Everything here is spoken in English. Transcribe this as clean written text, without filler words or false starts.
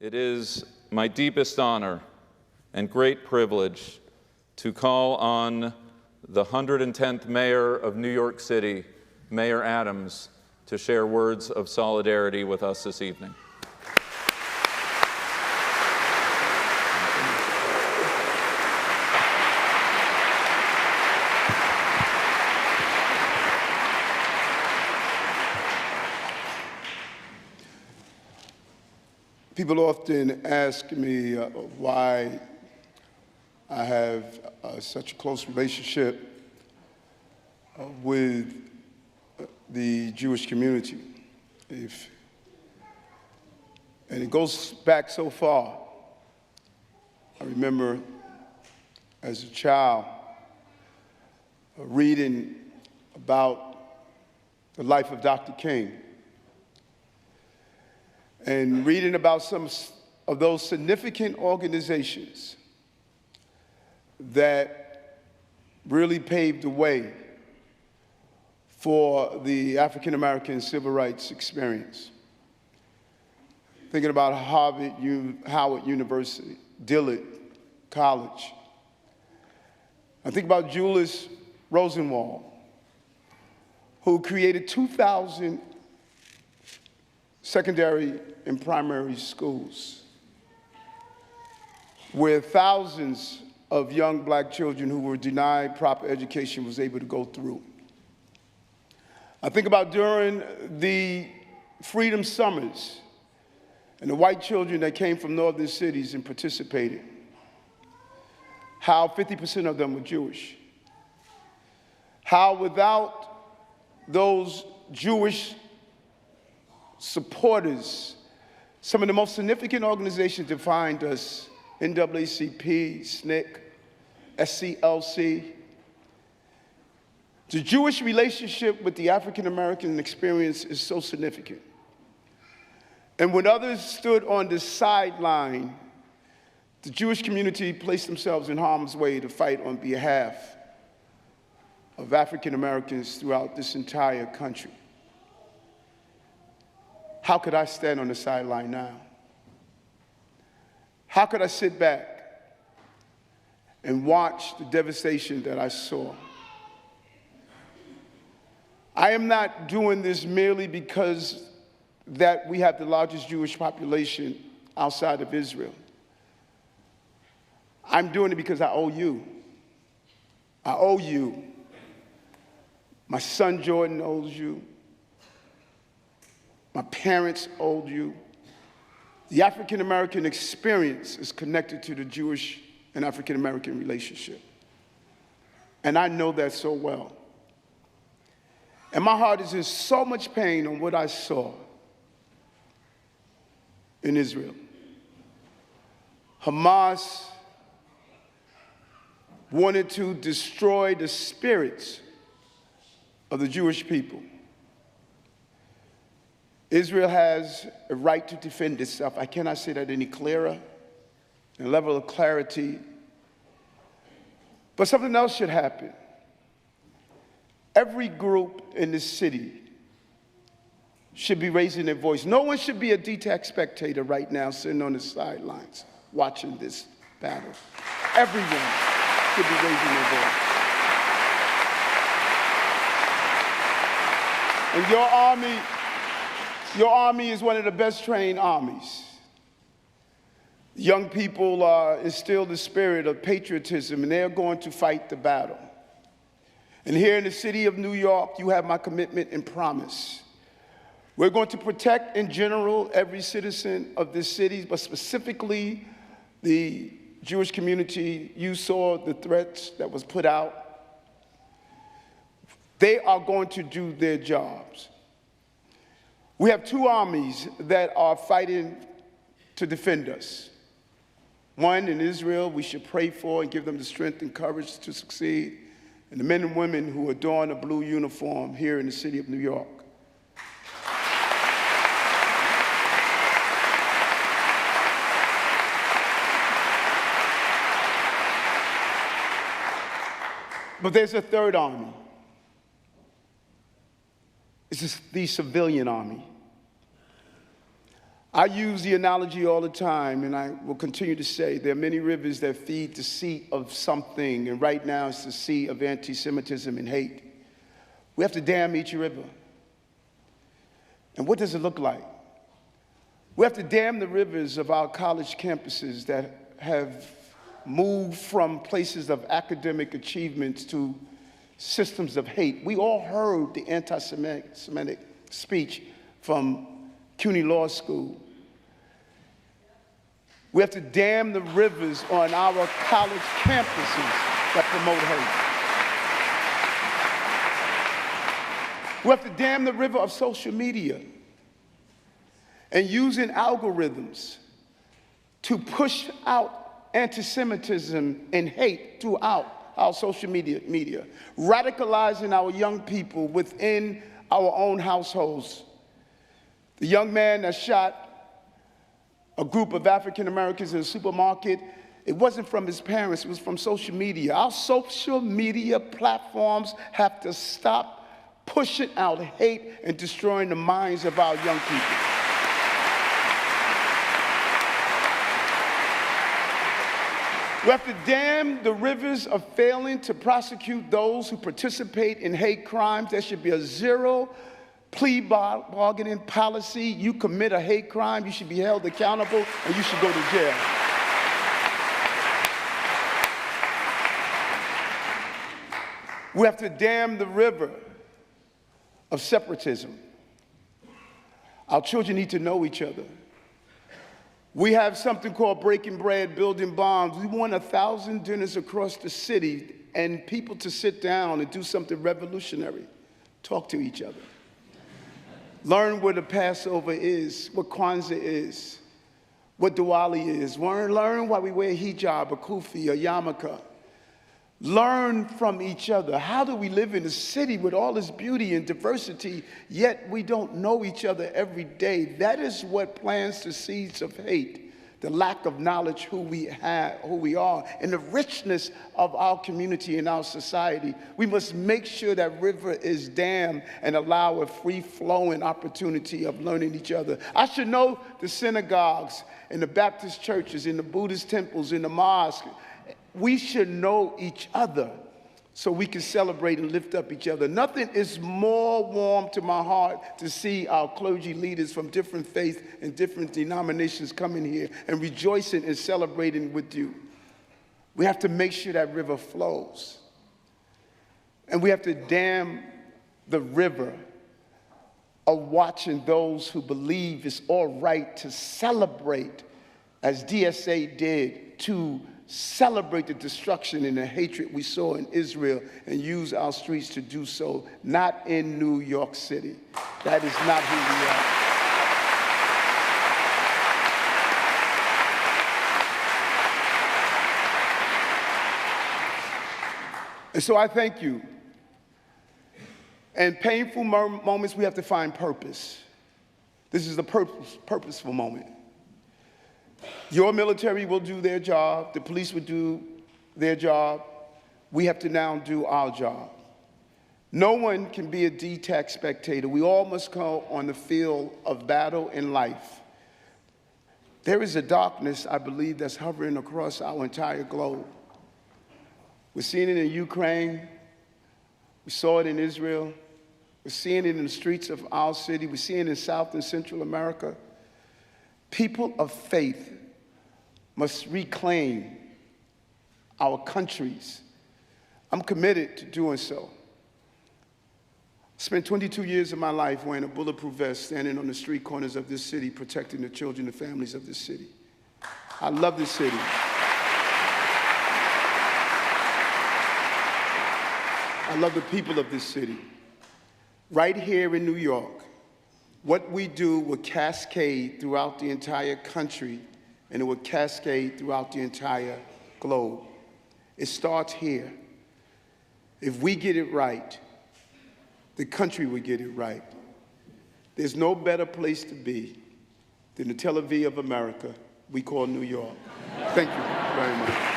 It is my deepest honor and great privilege to call on the 110th Mayor of New York City, Mayor Adams, to share words of solidarity with us this evening. People often ask me why I have such a close relationship with the Jewish community. And it goes back so far. I remember as a child reading about the life of Dr. King, and reading about some of those significant organizations that really paved the way for the African-American civil rights experience. Thinking about Howard University, Dillard College. I think about Julius Rosenwald, who created 2,000 secondary and primary schools, where thousands of young black children who were denied proper education was able to go through. I think about during the Freedom Summers and the white children that came from northern cities and participated, how 50% of them were Jewish. How without those Jewish supporters, some of the most significant organizations defined us, NAACP, SNCC, SCLC. The Jewish relationship with the African-American experience is so significant. And when others stood on the sideline, the Jewish community placed themselves in harm's way to fight on behalf of African-Americans throughout this entire country. How could I stand on the sideline now? How could I sit back and watch the devastation that I saw? I am not doing this merely because that we have the largest Jewish population outside of Israel. I'm doing it because I owe you. I owe you. My son Jordan owes you. My parents owed you. The African-American experience is connected to the Jewish and African-American relationship. And I know that so well. And my heart is in so much pain on what I saw in Israel. Hamas wanted to destroy the spirits of the Jewish people. Israel has a right to defend itself. I cannot say that any clearer, a level of clarity. But something else should happen. Every group in this city should be raising their voice. No one should be a detached spectator right now sitting on the sidelines watching this battle. Everyone should be raising their voice. And your army is one of the best trained armies. Young people instill the spirit of patriotism, and they're going to fight the battle. And here in the city of New York, you have my commitment and promise. We're going to protect, in general, every citizen of this city, but specifically the Jewish community. You saw the threats that was put out. They are going to do their jobs. We have two armies that are fighting to defend us. One in Israel we should pray for and give them the strength and courage to succeed. And the men and women who adorn a blue uniform here in the city of New York. But there's a third army. It's the civilian army. I use the analogy all the time, and I will continue to say there are many rivers that feed the sea of something, and right now it's the sea of anti-Semitism and hate. We have to dam each river. And what does it look like? We have to dam the rivers of our college campuses that have moved from places of academic achievements to systems of hate. We all heard the anti-Semitic speech from CUNY Law School. We have to dam the rivers on our college campuses that promote hate. We have to dam the river of social media and using algorithms to push out anti-Semitism and hate throughout our social media, radicalizing our young people within our own households. The young man that shot a group of African Americans in a supermarket, it wasn't from his parents, it was from social media. Our social media platforms have to stop pushing out hate and destroying the minds of our young people. We have to dam the rivers of failing to prosecute those who participate in hate crimes. There should be a zero plea bargaining policy. You commit a hate crime, you should be held accountable, and you should go to jail. We have to dam the river of separatism. Our children need to know each other. We have something called breaking bread, building bonds. We want 1,000 dinners across the city and people to sit down and do something revolutionary. Talk to each other. Learn what a Passover is, what Kwanzaa is, what Diwali is. Learn why we wear hijab, a kufi, a yarmulke. Learn from each other. How do we live in a city with all this beauty and diversity, yet we don't know each other every day? That is what plants the seeds of hate, the lack of knowledge who we are, and the richness of our community and our society. We must make sure that river is dammed and allow a free-flowing opportunity of learning each other. I should know the synagogues and the Baptist churches and the Buddhist temples and the mosques. We should know each other so we can celebrate and lift up each other. Nothing is more warm to my heart to see our clergy leaders from different faiths and different denominations coming here and rejoicing and celebrating with you. We have to make sure that river flows. And we have to dam the river of watching those who believe it's all right to celebrate, as DSA did, to celebrate the destruction and the hatred we saw in Israel and use our streets to do so, not in New York City. That is not who we are. And so I thank you. In painful moments, we have to find purpose. This is the purposeful moment. Your military will do their job. The police will do their job. We have to now do our job. No one can be a detached spectator. We all must go on the field of battle in life. There is a darkness, I believe, that's hovering across our entire globe. We're seeing it in Ukraine. We saw it in Israel. We're seeing it in the streets of our city. We're seeing it in South and Central America. People of faith must reclaim our countries. I'm committed to doing so. I spent 22 years of my life wearing a bulletproof vest, standing on the street corners of this city, protecting the children and families of this city. I love this city. I love the people of this city. Right here in New York, what we do will cascade throughout the entire country, and it will cascade throughout the entire globe. It starts here. If we get it right, the country will get it right. There's no better place to be than the Tel Aviv of America we call New York. Thank you very much.